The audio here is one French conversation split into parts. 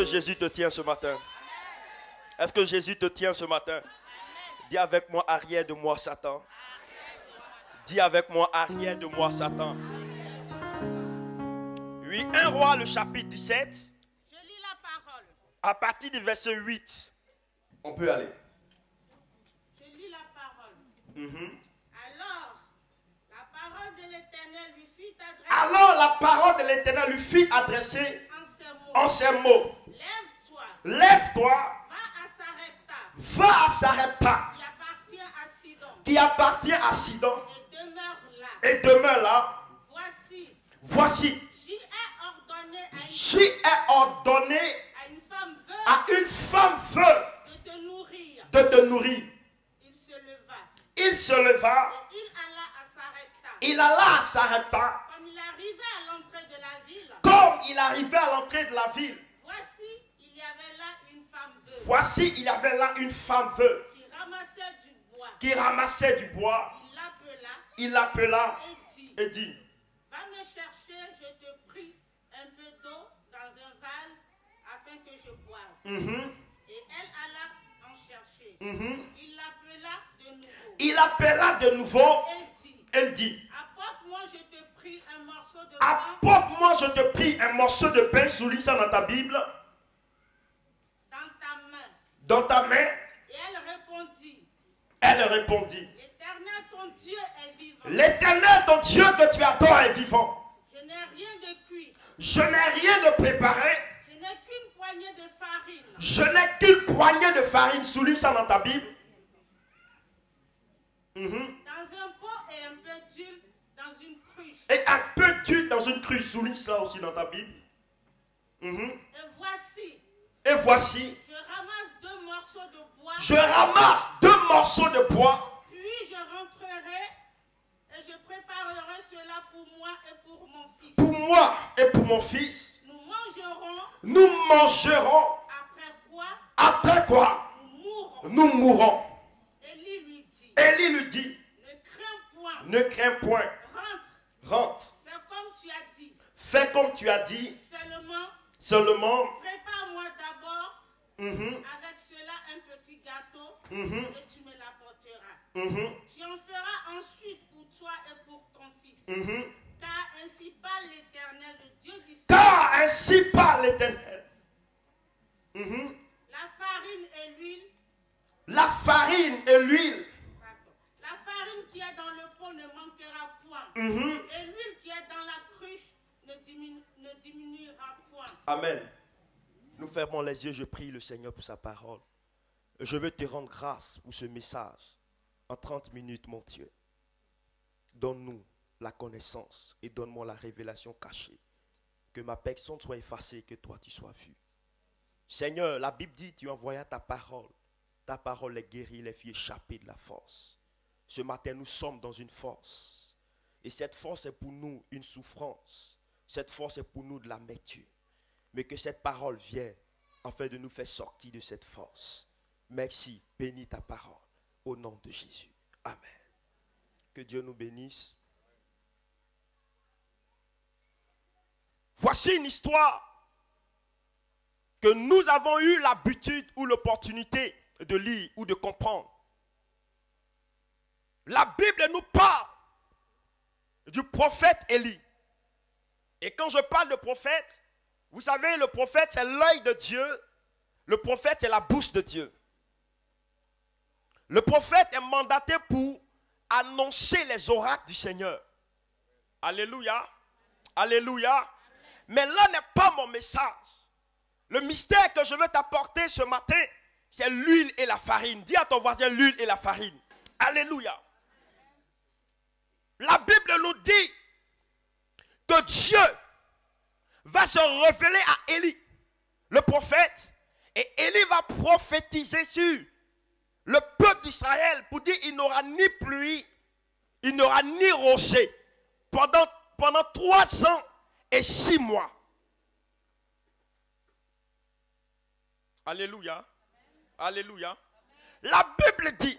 Jésus te tient ce matin? Est-ce que Jésus te tient ce matin? Dis avec moi, arrière de moi, Satan. Dis avec moi, arrière de moi, Satan. Oui, 1 Roi, le chapitre 17. Je lis la parole. À partir du verset 8. On peut aller. Je lis la parole. Mm-hmm. Alors, la parole de l'Éternel lui fut adressée Alors la parole de l'Éternel lui fut adressée en ces mots. Lève-toi. Lève-toi. Va à Sarepta. Qui appartient à Sidon. Et demeure là. Voici. J'y ai ordonné À une femme veuve de te nourrir. Il se leva. Il alla à Sarepta. Comme il arrivait à l'entrée de la ville. Comme il arrivait à l'entrée de la ville. Voici, il y avait là une femme veuve. Voici, il y avait là une femme veuve. Qui ramassait du bois. Il l'appela. Et dit. Et dit. Va me chercher, je te prie, un peu d'eau dans un vase afin que je boive. Mm-hmm. Et elle alla en chercher. Mm-hmm. Il l'appela de nouveau. Il l'appela de nouveau. Elle dit. Apporte-moi, je te prie, un morceau de pain. Apporte-moi, je te prie, un morceau de pain. Souligne ça dans ta Bible. Dans ta main. Dans ta main. Et elle répondit. Elle répondit. L'Éternel, ton Dieu est vivant. L'Éternel, ton Dieu que tu adores est vivant. Je n'ai rien de cuit. Je n'ai rien de préparé. Je n'ai qu'une poignée de farine. Je n'ai qu'une poignée de farine. Souligne ça dans ta Bible. Mm-hmm. Dans un pot et un peu d'huile dans une cruche. Et un peu d'huile dans une cruche. Souligne ça aussi dans ta Bible. Mm-hmm. Et voici. Je ramasse 2 morceaux de bois. Je ramasse 2 morceaux de bois. Puis je rentrerai et je préparerai cela pour moi et pour mon fils. Pour moi et pour mon fils. Nous mangerons. Après quoi nous mourrons. Élie lui dit. Ne crains point. Rentre. Fais comme tu as dit. Seulement. Prépare-moi d'abord avec cela un petit gâteau et tu me l'apporteras. Tu en feras ensuite pour toi et pour ton fils. Car ainsi parle l'Éternel, le Dieu d'Israël. Car ainsi parle l'Éternel. La farine et l'huile. La farine et l'huile. La farine qui est dans le pot ne manquera point. Et l'huile qui est dans la cruche ne diminuera point. Amen. Nous fermons les yeux, je prie le Seigneur pour sa parole. Je veux te rendre grâce pour ce message. En 30 minutes, mon Dieu, donne-nous la connaissance et donne-moi la révélation cachée. Que ma personne soit effacée et que toi tu sois vu. Seigneur, la Bible dit, tu envoyas ta parole. Ta parole les guérit, les fit échapper de la force. Ce matin, nous sommes dans une force. Et cette force est pour nous une souffrance. Cette force est pour nous de l'amertume. Mais que cette parole vienne afin de nous faire sortir de cette force. Merci, bénis ta parole. Au nom de Jésus. Amen. Que Dieu nous bénisse. Voici une histoire que nous avons eu l'habitude ou l'opportunité de lire ou de comprendre. La Bible nous parle du prophète Élie. Et quand je parle de prophète, vous savez, le prophète c'est l'œil de Dieu. Le prophète c'est la bouche de Dieu. Le prophète est mandaté pour annoncer les oracles du Seigneur. Alléluia. Alléluia. Mais là n'est pas mon message. Le mystère que je veux t'apporter ce matin, c'est l'huile et la farine. Dis à ton voisin l'huile et la farine. Alléluia. La Bible nous dit que Dieu va se révéler à Élie, le prophète, et Élie va prophétiser sur le peuple d'Israël pour dire il n'aura ni pluie, il n'aura ni rocher pendant 3 ans et 6 mois. Alléluia. Alléluia. La Bible dit,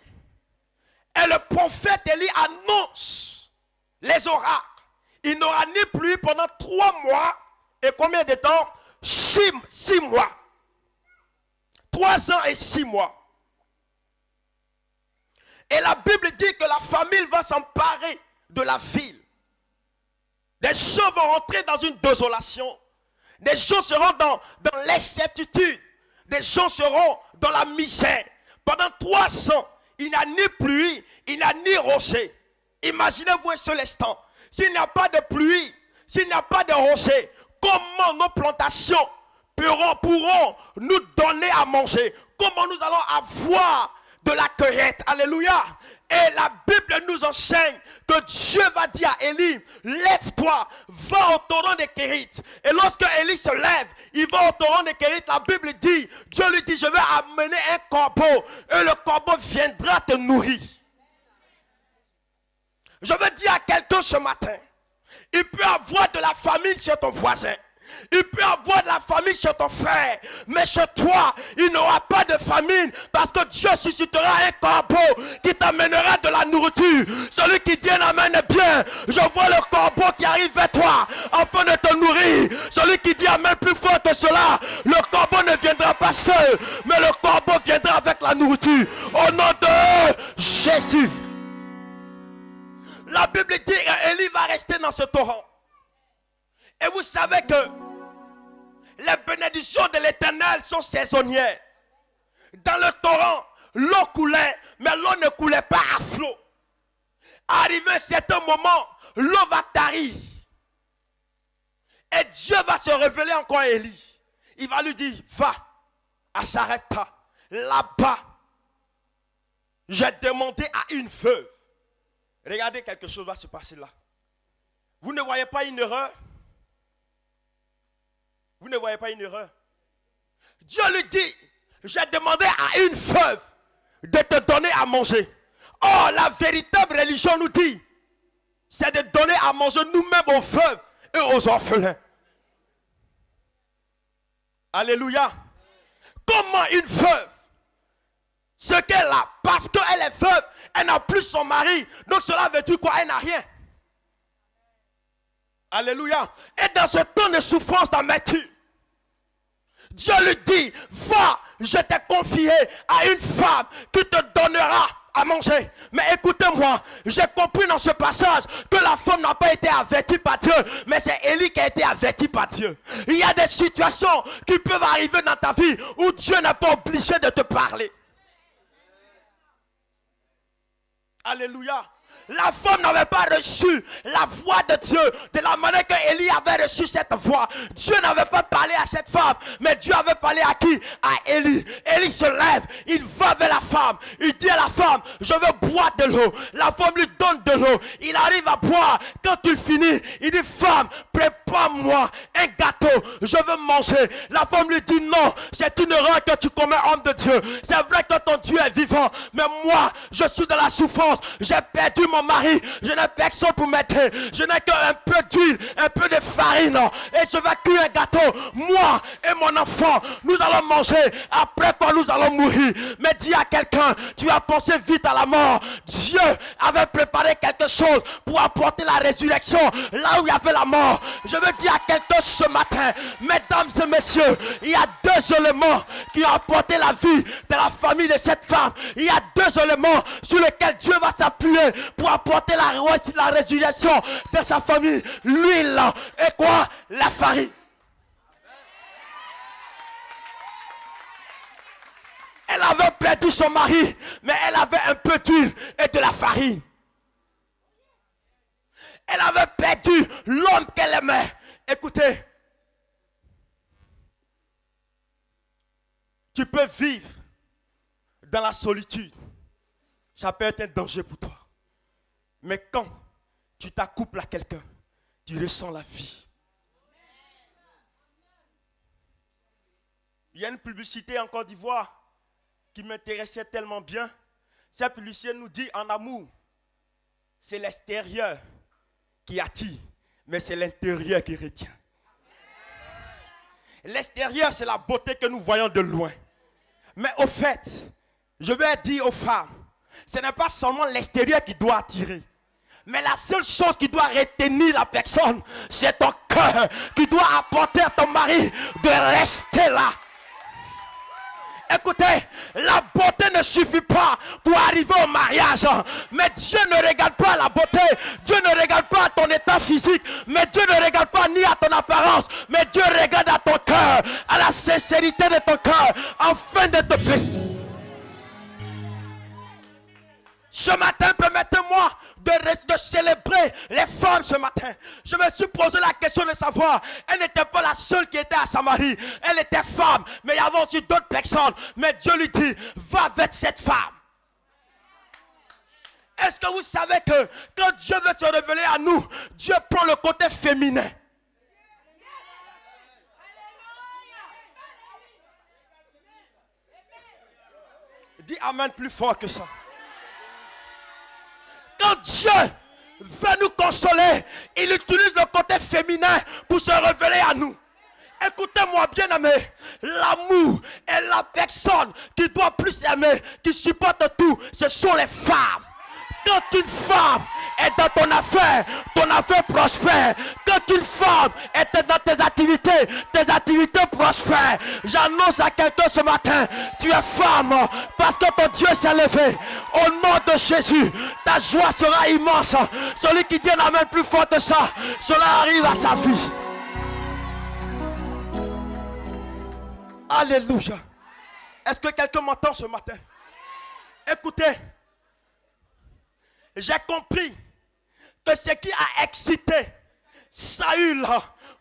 et le prophète Élie annonce les oracles. Il n'aura ni pluie pendant 3 mois et combien de temps? 6 mois. 3 ans et 6 mois. Et la Bible dit que la famille va s'emparer de la ville. Des gens vont rentrer dans une désolation. Des gens seront dans l'incertitude. Des gens seront dans la misère. Pendant 3 ans, il n'y a ni pluie, il n'y a ni rocher. Imaginez-vous un seul instant. S'il n'y a pas de pluie, s'il n'y a pas de rocher, comment nos plantations pourront nous donner à manger? Comment nous allons avoir de la cueillette? Alléluia. Et la Bible nous enseigne que Dieu va dire à Élie, lève-toi, va au torrent de Kérit. Et lorsque Élie se lève, il va au torrent de Kérit. La Bible dit, Dieu lui dit, je vais amener un corbeau et le corbeau viendra te nourrir. Je veux dire à quelqu'un ce matin, il peut avoir de la famine chez ton voisin. Il peut avoir de la famine chez ton frère, mais chez toi, il n'aura pas de famine parce que Dieu suscitera un corbeau qui t'amènera de la nourriture. Celui qui dit amène bien, je vois le corbeau qui arrive vers toi afin de te nourrir. Celui qui dit amène plus fort que cela, le corbeau ne viendra pas seul, mais le corbeau viendra avec la nourriture. Au nom de Jésus. La Bible dit qu'Élie va rester dans ce torrent. Et vous savez que les bénédictions de l'Éternel sont saisonnières. Dans le torrent, l'eau coulait, mais l'eau ne coulait pas à flot. Arrivé un certain moment, l'eau va tarir. Et Dieu va se révéler encore à Élie. Il va lui dire, va à Sarepta, là-bas. J'ai demandé à une veuve. Regardez, quelque chose va se passer là. Vous ne voyez pas une erreur? Vous ne voyez pas une erreur? Dieu lui dit, j'ai demandé à une veuve de te donner à manger. Oh, la véritable religion nous dit, c'est de donner à manger nous-mêmes aux veuves et aux orphelins. Alléluia. Comment une veuve, ce qu'elle a, parce qu'elle est veuve, elle n'a plus son mari. Donc cela veut dire quoi? Elle n'a rien. Alléluia. Et dans ce temps de souffrance, d'amertume, Dieu lui dit, va, je t'ai confié à une femme qui te donnera à manger. Mais écoutez-moi, j'ai compris dans ce passage que la femme n'a pas été avertie par Dieu, mais c'est Élie qui a été averti par Dieu. Il y a des situations qui peuvent arriver dans ta vie où Dieu n'est pas obligé de te parler. Alléluia. La femme n'avait pas reçu la voix de Dieu de la manière que Élie avait reçu cette voix. Dieu n'avait pas parlé à cette femme, mais Dieu avait parlé à qui? À Élie. Élie se lève, il va vers la femme. Il dit à la femme, je veux boire de l'eau. La femme lui donne de l'eau. Il arrive à boire. Quand il finit, il dit, femme, prépare-moi un gâteau. Je veux manger. La femme lui dit, non, c'est une erreur que tu commets, homme de Dieu. C'est vrai que ton Dieu est vivant, mais moi, je suis dans la souffrance. J'ai perdu mon mari, je n'ai personne pour m'aider, je n'ai qu'un peu d'huile, un peu de farine, et je vais cuire un gâteau. Moi et mon enfant, nous allons manger, après quoi nous allons mourir. Mais dis à quelqu'un, tu as pensé vite à la mort. Dieu avait préparé quelque chose pour apporter la résurrection là où il y avait la mort. Je veux dire à quelqu'un ce matin, mesdames et messieurs, il y a 2 éléments qui ont apporté la vie de la famille de cette femme. Il y a 2 éléments sur lesquels Dieu va s'appuyer pour apporter la résurrection de sa famille. L'huile et quoi? La farine. Elle avait perdu son mari, mais elle avait un peu d'huile et de la farine. Elle avait perdu l'homme qu'elle aimait. Écoutez, tu peux vivre dans la solitude. Ça peut être un danger pour toi. Mais quand tu t'accouples à quelqu'un, tu ressens la vie. Il y a une publicité en Côte d'Ivoire qui m'intéressait tellement bien. Cette publicité nous dit en amour, c'est l'extérieur qui attire, mais c'est l'intérieur qui retient. L'extérieur, c'est la beauté que nous voyons de loin. Mais au fait, je vais dire aux femmes, ce n'est pas seulement l'extérieur qui doit attirer. Mais la seule chose qui doit retenir la personne, c'est ton cœur qui doit apporter à ton mari de rester là. Écoutez, la beauté ne suffit pas pour arriver au mariage. Mais Dieu ne regarde pas la beauté. Dieu ne regarde pas ton état physique. Mais Dieu ne regarde pas ni à ton apparence. Mais Dieu regarde à ton cœur, à la sincérité de ton cœur, afin de te bénir. Ce matin, permettez-moi de célébrer les femmes ce matin. Je me suis posé la question de savoir, elle n'était pas la seule qui était à Samarie. Elle était femme, mais il y avait aussi d'autres personnes. Mais Dieu lui dit, va avec cette femme. Est-ce que vous savez que quand Dieu veut se révéler à nous, Dieu prend le côté féminin. Dis amen plus fort que ça. Quand Dieu veut nous consoler, il utilise le côté féminin pour se révéler à nous. Écoutez-moi bien aimé, l'amour est la personne qui doit plus aimer, qui supporte tout, ce sont les femmes. Quand une femme est dans ton affaire prospère. Quand une femme est dans tes activités prospèrent. J'annonce à quelqu'un ce matin, tu es femme parce que ton Dieu s'est levé. Au nom de Jésus, ta joie sera immense. Celui qui tient la main plus forte de ça, cela arrive à sa vie. Alléluia. Est-ce que quelqu'un m'entend ce matin? Écoutez, j'ai compris que ce qui a excité Saül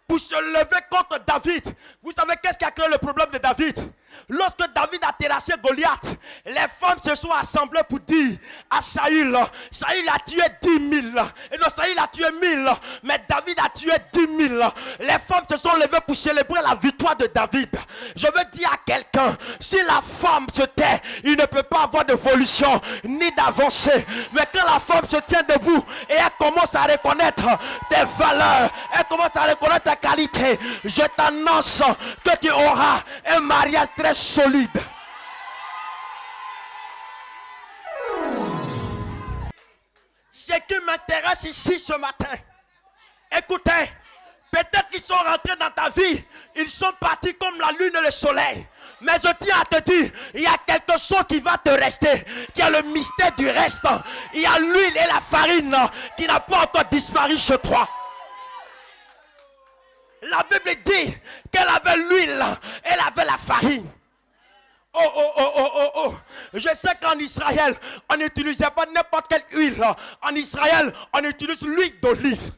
pour se lever contre David. Vous savez qu'est-ce qui a créé le problème de David? Lorsque David a terrassé Goliath, les femmes se sont assemblées pour dire à Saül, Saül a tué 10 000. Et non, Saül a tué 1000, mais David a tué 10 000. Les femmes se sont levées pour célébrer la victoire de David. Je veux dire à quelqu'un, si la femme se tait, il ne peut pas avoir d'évolution ni d'avancée. Mais quand la femme se tient debout et elle commence à reconnaître tes valeurs, elle commence à reconnaître ta qualité, je t'annonce que tu auras un mariage très solide. Ce qui m'intéresse ici ce matin, écoutez, peut-être qu'ils sont rentrés dans ta vie, ils sont partis comme la lune et le soleil. Mais je tiens à te dire, il y a quelque chose qui va te rester, qui est le mystère du reste. Il y a l'huile et la farine qui n'a pas encore disparu chez toi. La Bible dit qu'elle avait l'huile, elle avait la farine. Oh. Je sais qu'en Israël, on n'utilisait pas n'importe quelle huile. En Israël, on utilise l'huile d'olive.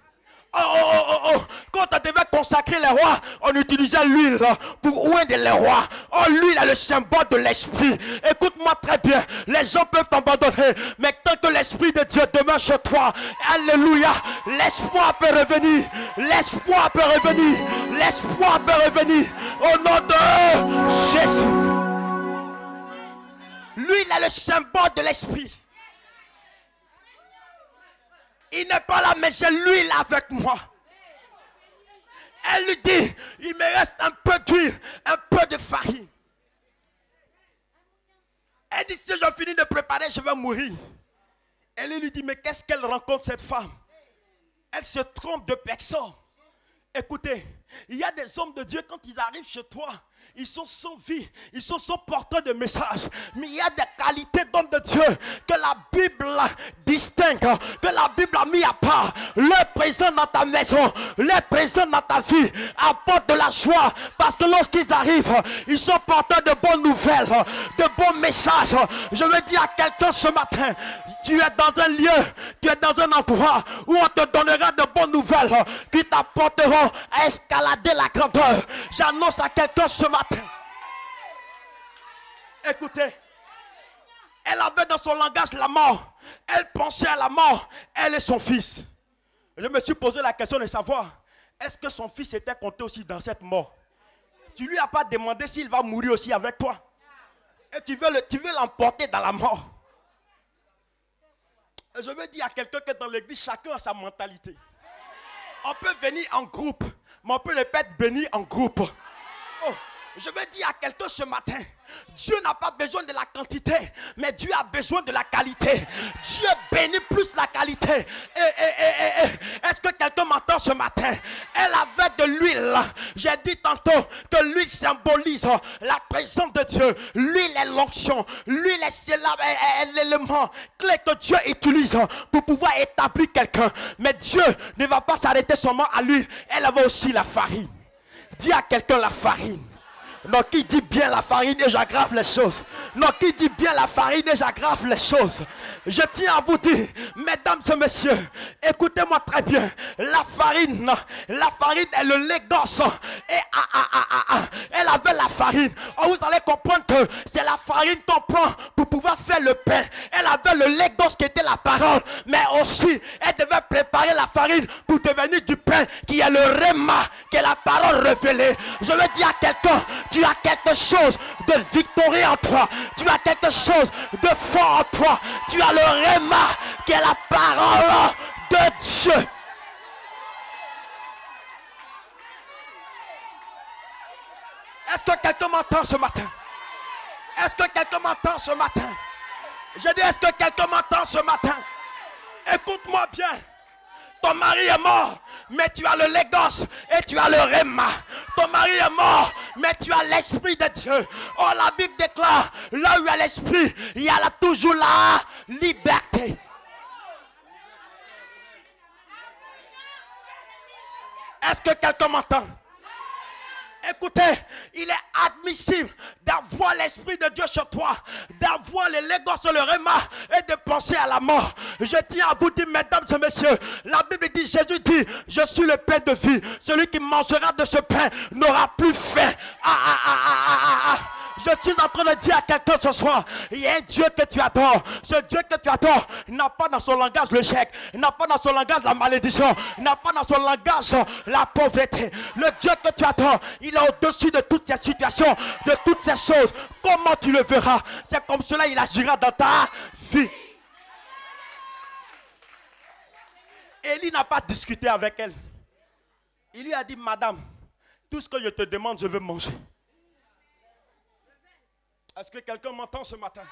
Quand on devait consacrer les rois, on utilisait l'huile pour oindre les rois. Oh, l'huile est le symbole de l'esprit. Écoute-moi très bien, les gens peuvent t'abandonner, mais tant que l'esprit de Dieu demeure chez toi, alléluia, l'espoir peut revenir. L'espoir peut revenir. L'espoir peut revenir. Au nom de Jésus. L'huile est le symbole de l'esprit. Il n'est pas là, mais j'ai l'huile avec moi. Elle lui dit, il me reste un peu d'huile, un peu de farine. Elle dit, si je finis de préparer, je vais mourir. Elle lui dit, mais qu'est-ce qu'elle rencontre cette femme? Elle se trompe de personne. Écoutez, il y a des hommes de Dieu, quand ils arrivent chez toi, ils sont sans vie, ils sont sans porteur de message. Mais il y a des qualités d'hommes de Dieu que la Bible distingue, que la Bible a mis à part. Le présent dans ta maison, le présent dans ta vie apporte de la joie. Parce que lorsqu'ils arrivent, ils sont porteurs de bonnes nouvelles, de bons messages. Je veux dire à quelqu'un ce matin, tu es dans un lieu, tu es dans un endroit où on te donnera de bonnes nouvelles qui t'apporteront à escalader la grandeur. J'annonce à quelqu'un ce matin. Écoutez, elle avait dans son langage la mort. Elle pensait à la mort, elle et son fils. Je me suis posé la question de savoir, est-ce que son fils était compté aussi dans cette mort? Tu lui as pas demandé s'il va mourir aussi avec toi. Et tu veux l'emporter dans la mort. Et je veux dire à quelqu'un que dans l'église, chacun a sa mentalité. On peut venir en groupe, mais on peut ne pas être béni en groupe. Oh, Je veux dire à quelqu'un ce matin, Dieu n'a pas besoin de la quantité, mais Dieu a besoin de la qualité. Dieu bénit plus la qualité. Est-ce que quelqu'un m'entend ce matin? Elle avait de l'huile. J'ai dit tantôt que l'huile symbolise la présence de Dieu. L'huile est l'onction. L'huile est l'élément clé que Dieu utilise pour pouvoir établir quelqu'un. Mais Dieu ne va pas s'arrêter seulement à l'huile. Elle avait aussi la farine. Dis à quelqu'un la farine. Non, qui dit bien la farine et j'aggrave les choses. Non, qui dit bien la farine et j'aggrave les choses. Je tiens à vous dire, mesdames et messieurs, écoutez-moi très bien. La farine est le lait d'os. Et elle avait la farine. Oh, vous allez comprendre que c'est la farine qu'on prend pour pouvoir faire le pain. Elle avait le lait d'os qui était la parole. Mais aussi, elle devait préparer la farine pour devenir du pain qui est le réma, qui est la parole révélée. Je veux dire à quelqu'un, tu as quelque chose de victorieux en toi. Tu as quelque chose de fort en toi. Tu as le réma qui est la parole de Dieu. Est-ce que quelqu'un m'entend ce matin? Est-ce que quelqu'un m'entend ce matin? Je dis, est-ce que quelqu'un m'entend ce matin? Écoute-moi bien. Ton mari est mort, mais tu as le légos et tu as le réma. Ton mari est mort, mais tu as l'esprit de Dieu. Oh, la Bible déclare, là où il y a l'esprit, il y a là toujours la liberté. Est-ce que quelqu'un m'entend? Écoutez, il est admissible d'avoir l'esprit de Dieu sur toi, d'avoir les légos sur le réma et de penser à la mort. Je tiens à vous dire, mesdames et messieurs, la Bible dit, Jésus dit, je suis le pain de vie. Celui qui mangera de ce pain n'aura plus faim. Je suis en train de dire à quelqu'un ce soir, il y a un Dieu que tu adores. Ce Dieu que tu adores n'a pas dans son langage le chèque, n'a pas dans son langage la malédiction, n'a pas dans son langage la pauvreté. Le Dieu que tu adores, il est au-dessus de toutes ces situations, de toutes ces choses. Comment tu le verras? C'est comme cela il agira dans ta vie. Élie n'a pas discuté avec elle. Il lui a dit, madame, tout ce que je te demande, je veux manger. Est-ce que quelqu'un m'entend ce matin?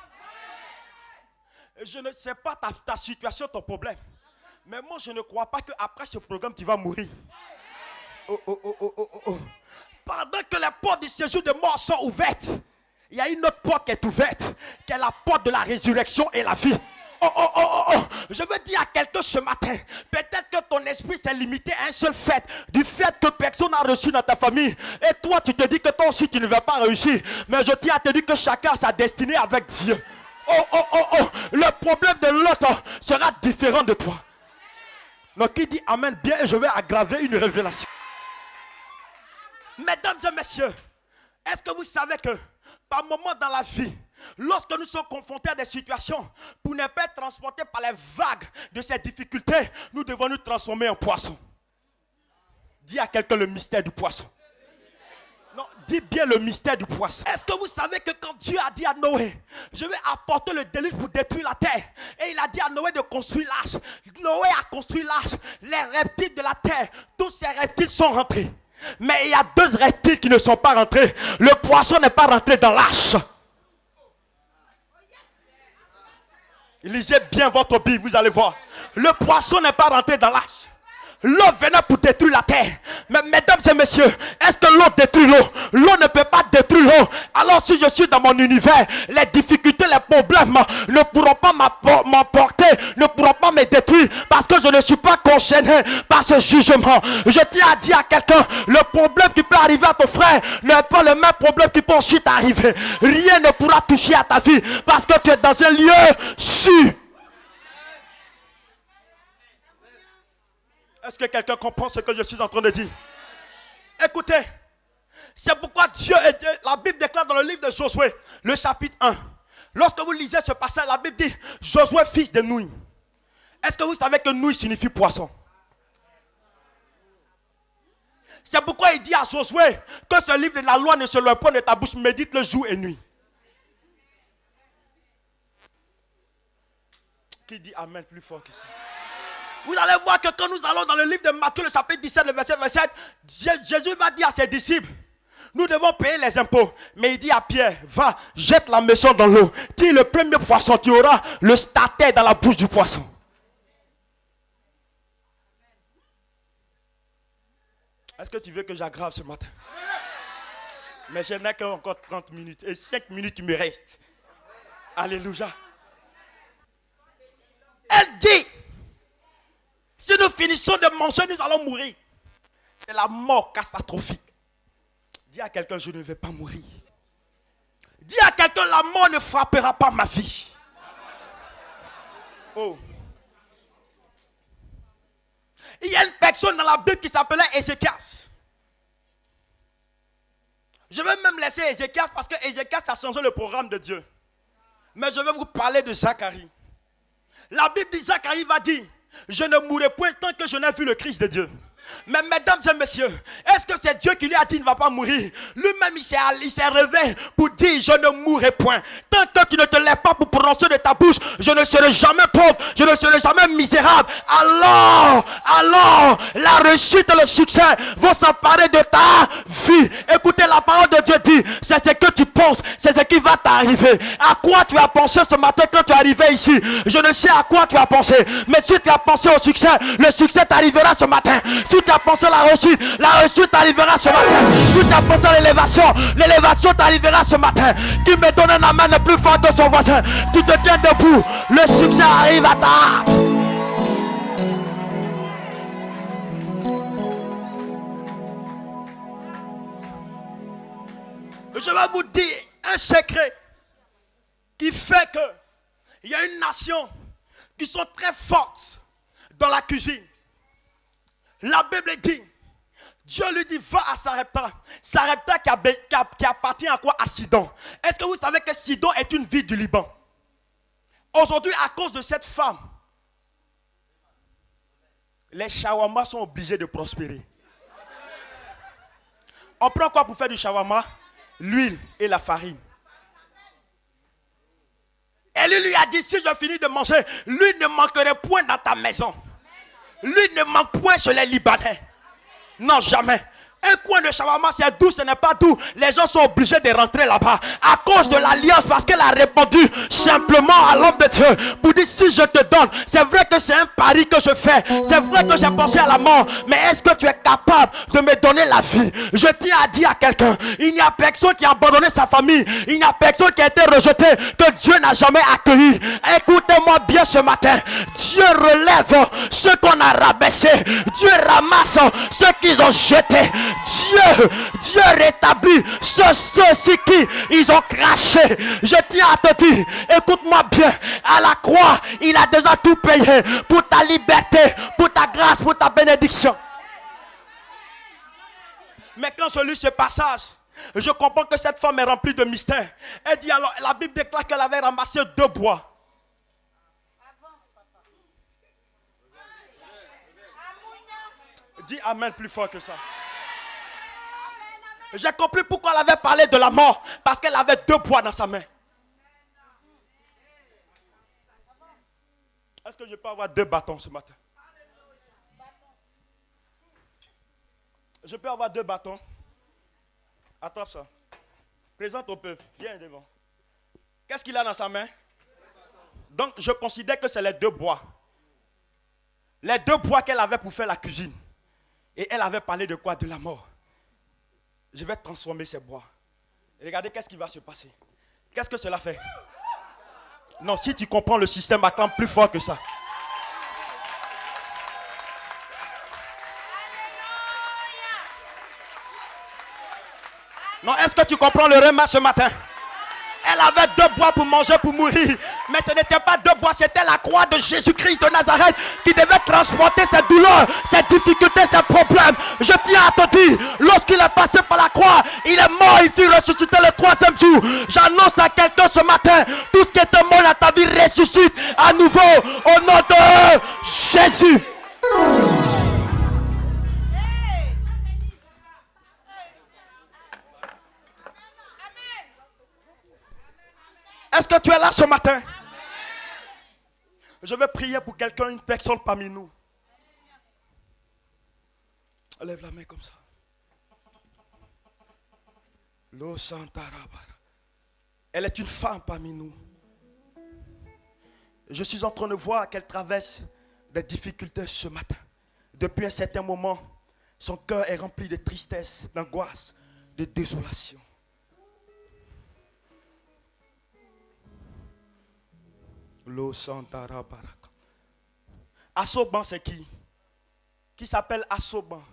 Je ne sais pas ta situation, ton problème. Mais moi, je ne crois pas qu'après ce programme, tu vas mourir. Pendant que les portes du séjour de mort sont ouvertes, il y a une autre porte qui est ouverte, qui est la porte de la résurrection et la vie. Je veux dire à quelqu'un ce matin, peut-être que ton esprit s'est limité à un seul fait, du fait que personne n'a reçu dans ta famille, et toi tu te dis que toi aussi tu ne vas pas réussir, mais je tiens à te dire que chacun a sa destinée avec Dieu. Le problème de l'autre sera différent de toi. Donc qui dit amen bien, et je vais aggraver une révélation. Mesdames et messieurs, est-ce que vous savez que par moments dans la vie, lorsque nous sommes confrontés à des situations, pour ne pas être transportés par les vagues de ces difficultés, nous devons nous transformer en poisson. Dis à quelqu'un le mystère du poisson. Non, dis bien le mystère du poisson. Est-ce que vous savez que quand Dieu a dit à Noé, je vais apporter le déluge pour détruire la terre, et il a dit à Noé de construire l'arche. Noé a construit l'arche. Les reptiles de la terre, tous ces reptiles sont rentrés. Mais il y a deux reptiles qui ne sont pas rentrés. Le poisson n'est pas rentré dans l'arche. Lisez bien votre Bible, vous allez voir. Le poisson n'est pas rentré dans l'arche. L'eau venait pour détruire la terre. Mais mesdames et messieurs, est-ce que l'eau détruit l'eau? L'eau ne peut pas détruire l'eau. Alors si je suis dans mon univers, les difficultés, les problèmes ne pourront pas m'emporter, ne pourront pas me détruire, parce que je ne suis pas concerné par ce jugement. Je tiens à dire à quelqu'un, le problème qui peut arriver à ton frère n'est pas le même problème qui peut ensuite arriver. Rien ne pourra toucher à ta vie, parce que tu es dans un lieu sûr. Est-ce que quelqu'un comprend ce que je suis en train de dire? Écoutez, c'est pourquoi la Bible déclare dans le livre de Josué, le chapitre 1. Lorsque vous lisez ce passage, la Bible dit, Josué fils de Noui. Est-ce que vous savez que Noui signifie poisson? C'est pourquoi il dit à Josué que ce livre de la loi ne se loin point de ta bouche, médite-le jour et nuit. Qui dit amen plus fort que ça? Vous allez voir que quand nous allons dans le livre de Matthieu, le chapitre 17, le verset 27, Jésus va dire à ses disciples, Nous devons payer les impôts. Mais il dit à Pierre, va, jette la maison dans l'eau. Tire le premier poisson, tu auras le stratège dans la bouche du poisson. Est-ce que tu veux que j'aggrave ce matin? Mais je n'ai qu'encore 30 minutes. Et 5 minutes qui me restent. Alléluia. Elle dit, si nous finissons de manger, nous allons mourir. C'est la mort catastrophique. Dis à quelqu'un, je ne vais pas mourir. Dis à quelqu'un, la mort ne frappera pas ma vie. Oh. Il y a une personne dans la Bible qui s'appelait Ézéchias. Je vais même laisser Ézéchias parce que Ézéchias a changé le programme de Dieu. Mais je vais vous parler de Zacharie. La Bible dit, Zacharie va dire, je ne mourrai point tant que je n'ai vu le Christ de Dieu. Mais mesdames et messieurs, est-ce que c'est Dieu qui lui a dit qu'il ne va pas mourir? Lui-même il s'est relevé pour dire je ne mourrai point. Tant que tu ne te lèves pas pour prononcer de ta bouche, je ne serai jamais pauvre, je ne serai jamais misérable. Alors la réussite et le succès vont s'emparer de ta vie. Écoutez, la parole de Dieu dit, c'est ce que tu penses, c'est ce qui va t'arriver. À quoi tu as pensé ce matin quand tu es arrivé ici? Je ne sais à quoi tu as pensé, mais si tu as pensé au succès, le succès t'arrivera ce matin. Si tu as pensé à la réussite t'arrivera ce matin. Si tu as pensé à l'élévation t'arrivera ce matin. Qui me donne un amen le plus fort que son voisin. Tu te tiens debout, le succès arrive à ta hâte. Je vais vous dire un secret qui fait que il y a une nation qui sont très fortes dans la cuisine. La Bible dit, Dieu lui dit, va à Sarepta. Sarepta qui appartient à quoi? À Sidon. Est-ce que vous savez que Sidon est une ville du Liban? Aujourd'hui, à cause de cette femme, les shawarma sont obligés de prospérer. On prend quoi pour faire du shawarma? L'huile et la farine. Et lui a dit, si je finis de manger, l'huile ne manquerait point dans ta maison. L'huile ne manque point chez les Libanais. Non, jamais. Un coin de shawarma, c'est doux, ce n'est pas doux. Les gens sont obligés de rentrer là-bas à cause de l'alliance, parce qu'elle a répondu simplement à l'homme de Dieu pour dire, si je te donne, c'est vrai que c'est un pari que je fais, c'est vrai que j'ai pensé à la mort, mais est-ce que tu es capable de me donner la vie? Je tiens à dire à quelqu'un, il n'y a personne qui a abandonné sa famille, il n'y a personne qui a été rejeté que Dieu n'a jamais accueilli. Écoutez-moi bien ce matin, Dieu relève ceux qu'on a rabaissés, Dieu ramasse ceux qu'ils ont jetés. Dieu rétablit ceux-ci qui ils ont craché. Je tiens à te dire, écoute-moi bien, à la croix, il a déjà tout payé pour ta liberté, pour ta grâce, pour ta bénédiction. Mais quand je lis ce passage, je comprends que cette femme est remplie de mystères. Elle dit alors, la Bible déclare qu'elle avait ramassé 2 bois. Dis amen plus fort que ça. J'ai compris pourquoi elle avait parlé de la mort. Parce qu'elle avait 2 bois dans sa main. Est-ce que je peux avoir 2 bâtons ce matin? Je peux avoir 2 bâtons. Attrape ça. Présente au peuple. Viens devant. Qu'est-ce qu'il a dans sa main? Donc je considère que c'est les 2 bois. Les 2 bois qu'elle avait pour faire la cuisine. Et elle avait parlé de quoi? De la mort. Je vais transformer ces bois. Et regardez qu'est-ce qui va se passer. Qu'est-ce que cela fait? Non, si tu comprends le système, acclame plus fort que ça. Non, est-ce que tu comprends le remède ce matin? Elle avait 2 bois pour manger, pour mourir. Mais ce n'était pas 2 bois, c'était la croix de Jésus-Christ de Nazareth qui devait transporter ses douleurs, ses difficultés, ses problèmes. Je tiens à te dire, lorsqu'il est passé par la croix, il est mort, il fut ressuscité le 3e jour. J'annonce à quelqu'un ce matin, tout ce qui était mort dans ta vie ressuscite à nouveau au nom de Jésus. Est-ce que tu es là ce matin? Je vais prier pour quelqu'un, une personne parmi nous. Lève la main comme ça. Elle est une femme parmi nous. Je suis en train de voir qu'elle traverse des difficultés ce matin. Depuis un certain moment, son cœur est rempli de tristesse, d'angoisse, de désolation. Assoban, c'est qui? Qui s'appelle Assoban?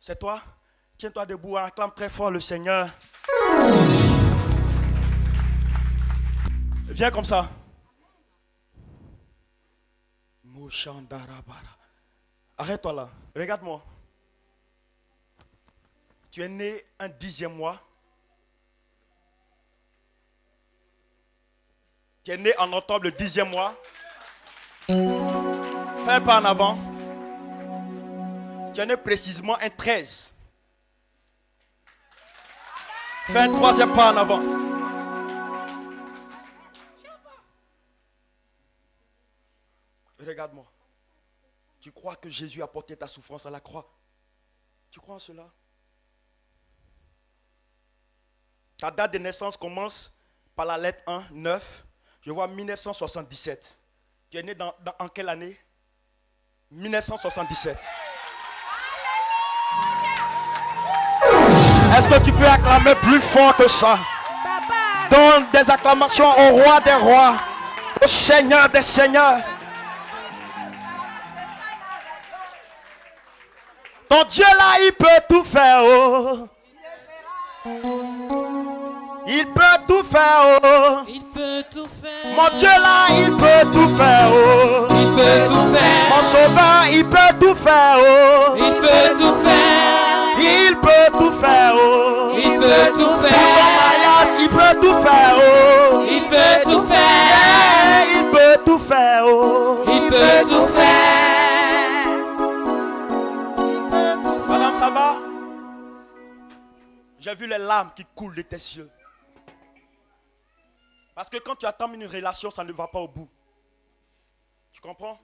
C'est toi? Tiens-toi debout, acclame très fort le Seigneur. Viens comme ça. Arrête-toi là. Regarde-moi. Tu es né un 10e mois. Tu es né en octobre le 10e mois. Fais un pas en avant. Tu es né précisément un 13. Fais un 3e pas en avant. Regarde-moi. Tu crois que Jésus a porté ta souffrance à la croix? Tu crois en cela? Ta date de naissance commence par la lettre 1, 9. Je vois 1977. Tu es né en quelle année? 1977. Est-ce que tu peux acclamer plus fort que ça? Donne des acclamations au roi des rois, au Seigneur des seigneurs. Ton Dieu là, il peut tout faire. Oh. Il peut tout faire. Oh. Il peut tout faire. Mon Dieu là, il peut tout faire. Oh. Il peut tout faire. Mon sauveur, il peut tout faire. Oh. Il peut tout faire. Il peut tout faire. Oh. Il peut tout Pour ton faire. mariage, il peut tout faire. Oh. Il peut tout faire. Yeah, il peut tout faire. Oh. Il peut tout faire. Madame, ça va? J'ai vu les larmes qui coulent de tes yeux. Parce que quand tu attends une relation, ça ne va pas au bout. Tu comprends?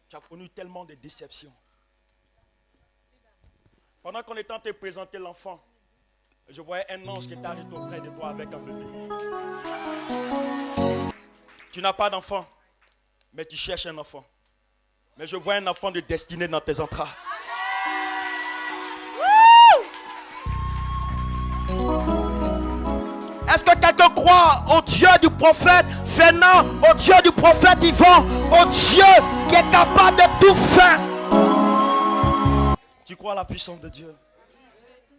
Tu as connu tellement de déceptions. Pendant qu'on était en train de présenter l'enfant, je voyais un ange qui était arrêté auprès de toi avec un bébé. Tu n'as pas d'enfant, mais tu cherches un enfant. Mais je vois un enfant de destinée dans tes entrailles. Est-ce que quelqu'un croit au Dieu du prophète Fernand, au Dieu du prophète Yvon, au Dieu qui est capable de tout faire? Tu crois à la puissance de Dieu?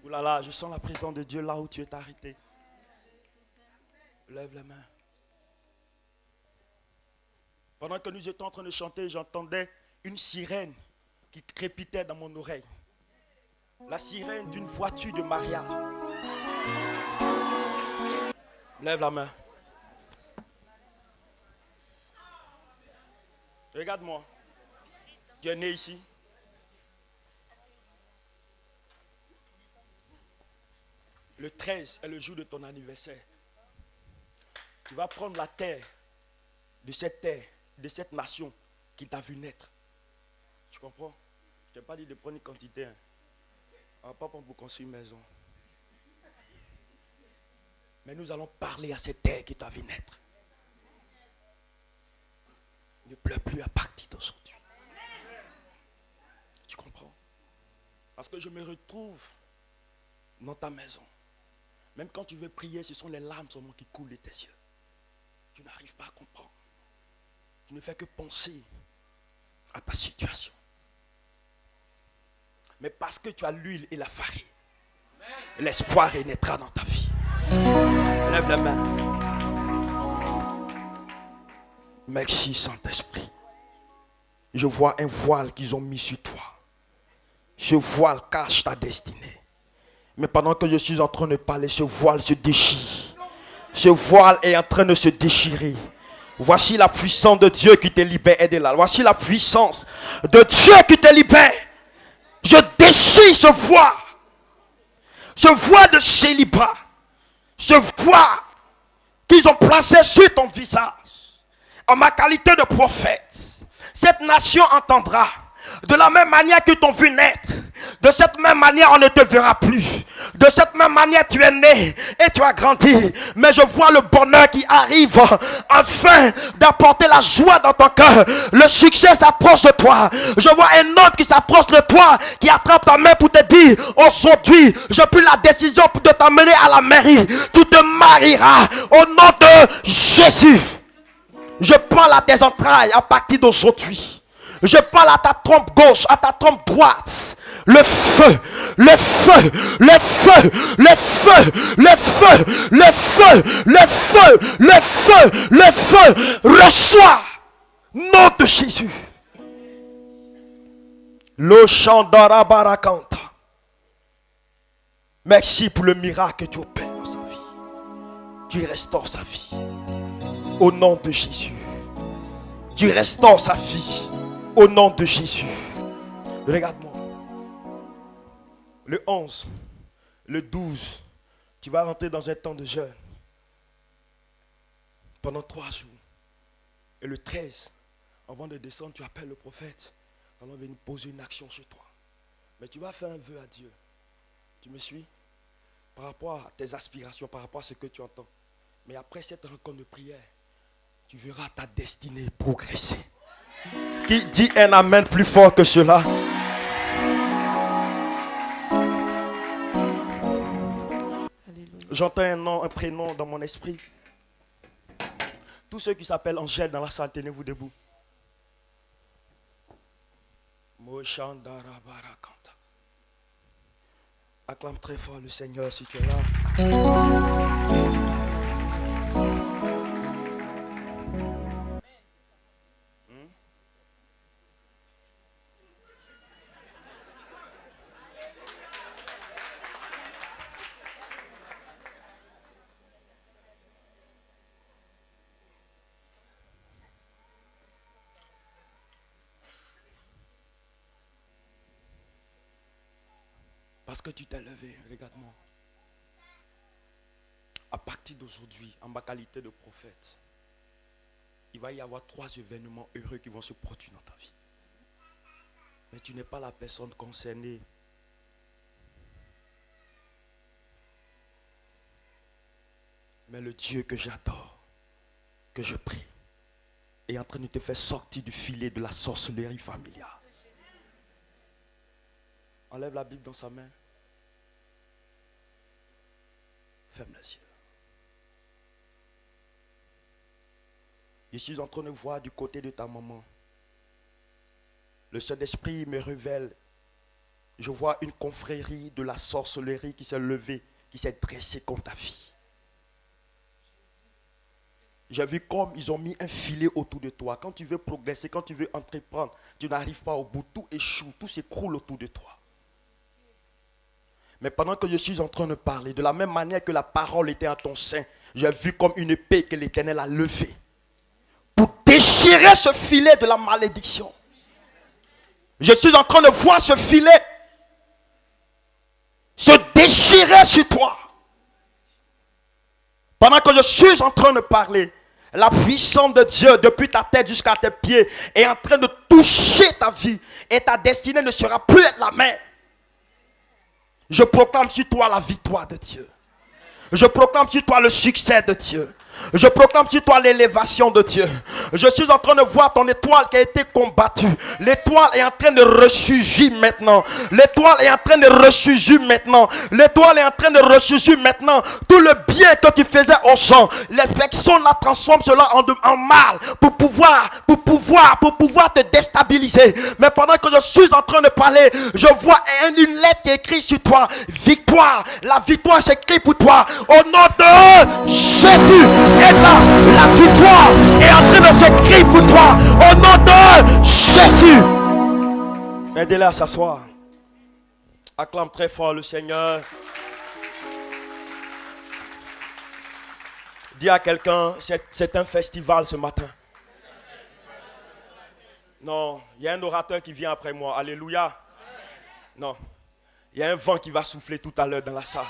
Ouh là là, je sens la présence de Dieu là où tu es arrêté. Lève les mains. Pendant que nous étions en train de chanter, j'entendais une sirène qui crépitait dans mon oreille. La sirène d'une voiture de mariage. Lève la main. Regarde-moi. Tu es né ici. Le 13 est le jour de ton anniversaire. Tu vas prendre la terre, de cette nation qui t'a vu naître. Tu comprends? Je ne t'ai pas dit de prendre une quantité. Hein. On ne va pas prendre pour construire une maison. Mais nous allons parler à cette terre qui t'a vu naître. Ne pleure plus à partir d'aujourd'hui. Tu comprends? Parce que je me retrouve dans ta maison. Même quand tu veux prier, ce sont les larmes seulement qui coulent de tes yeux. Tu n'arrives pas à comprendre. Tu ne fais que penser à ta situation. Mais parce que tu as l'huile et la farine, l'espoir renaîtra dans ta vie. Lève la main. Merci Saint-Esprit. Je vois un voile qu'ils ont mis sur toi. Ce voile cache ta destinée. Mais pendant que je suis en train de parler, ce voile se déchire. Ce voile est en train de se déchirer. Voici la puissance de Dieu qui te libère. Aide-la. Voici la puissance de Dieu qui te libère. Je déchire ce voile. Ce voile de célibat. Ce voile qu'ils ont placé sur ton visage. En ma qualité de prophète, cette nation entendra. De la même manière qu'ils t'ont vu naître, de cette même manière on ne te verra plus. De cette même manière tu es né et tu as grandi. Mais je vois le bonheur qui arrive afin d'apporter la joie dans ton cœur. Le succès s'approche de toi. Je vois un homme qui s'approche de toi, qui attrape ta main pour te dire: aujourd'hui, j'ai pris la décision de t'amener à la mairie. Tu te marieras au nom de Jésus. Je parle à tes entrailles à partir d'aujourd'hui. Je parle à ta trompe gauche, à ta trompe droite. Le feu, le feu, le feu, le feu, le feu, le feu, le feu, le feu, le feu, reçois, nom de Jésus. Le Chandara Barakanta. Merci pour le miracle que tu opères dans sa vie. Tu restaures sa vie. Au nom de Jésus. Tu restaures sa vie. Au nom de Jésus. Regarde-moi. Le 11, le 12, tu vas rentrer dans un temps de jeûne. Pendant 3 jours. Et le 13, avant de descendre, tu appelles le prophète. Alors on va nous poser une action sur toi. Mais tu vas faire un vœu à Dieu. Tu me suis? Par rapport à tes aspirations, par rapport à ce que tu entends. Mais après cette rencontre de prière, tu verras ta destinée progresser. Qui dit un amen plus fort que cela? J'entends un nom, un prénom dans mon esprit. Tous ceux qui s'appellent Angèle dans la salle, tenez-vous debout. Moshandara Barakanta. Acclame très fort le Seigneur si tu es là. Parce que tu t'es levé, regarde-moi. À partir d'aujourd'hui, en ma qualité de prophète, il va y avoir 3 événements heureux qui vont se produire dans ta vie. Mais tu n'es pas la personne concernée. Mais le Dieu que j'adore, que je prie, est en train de te faire sortir du filet de la sorcellerie familiale. Enlève la Bible dans sa main. Ferme les yeux. Je suis en train de voir du côté de ta maman. Le Saint-Esprit me révèle. Je vois une confrérie de la sorcellerie qui s'est levée, qui s'est dressée contre ta vie. J'ai vu comme ils ont mis un filet autour de toi. Quand tu veux progresser, quand tu veux entreprendre, tu n'arrives pas au bout. Tout échoue, tout s'écroule autour de toi. Mais pendant que je suis en train de parler, de la même manière que la parole était à ton sein, j'ai vu comme une épée que l'Éternel a levée pour déchirer ce filet de la malédiction. Je suis en train de voir ce filet se déchirer sur toi. Pendant que je suis en train de parler, la puissance de Dieu depuis ta tête jusqu'à tes pieds est en train de toucher ta vie et ta destinée ne sera plus la même. Je proclame sur toi la victoire de Dieu. Je proclame sur toi le succès de Dieu. Je proclame sur toi l'élévation de Dieu. Je suis en train de voir ton étoile qui a été combattue. L'étoile est en train de ressurgir maintenant. L'étoile est en train de ressurgir maintenant. L'étoile est en train de ressurgir maintenant. Tout le bien que tu faisais aux gens, les personnes la transforment cela en mal pour pouvoir te déstabiliser. Mais pendant que je suis en train de parler, je vois une lettre qui est écrite sur toi. Victoire. La victoire s'écrit pour toi. Au nom de Jésus. Et là, la victoire est en train de s'écrire pour toi. Au nom de Jésus. Aidez-les à s'asseoir. Acclame très fort le Seigneur. Dis à quelqu'un, c'est un festival ce matin. Non, il y a un orateur qui vient après moi. Alléluia. Non, il y a un vent qui va souffler tout à l'heure dans la salle.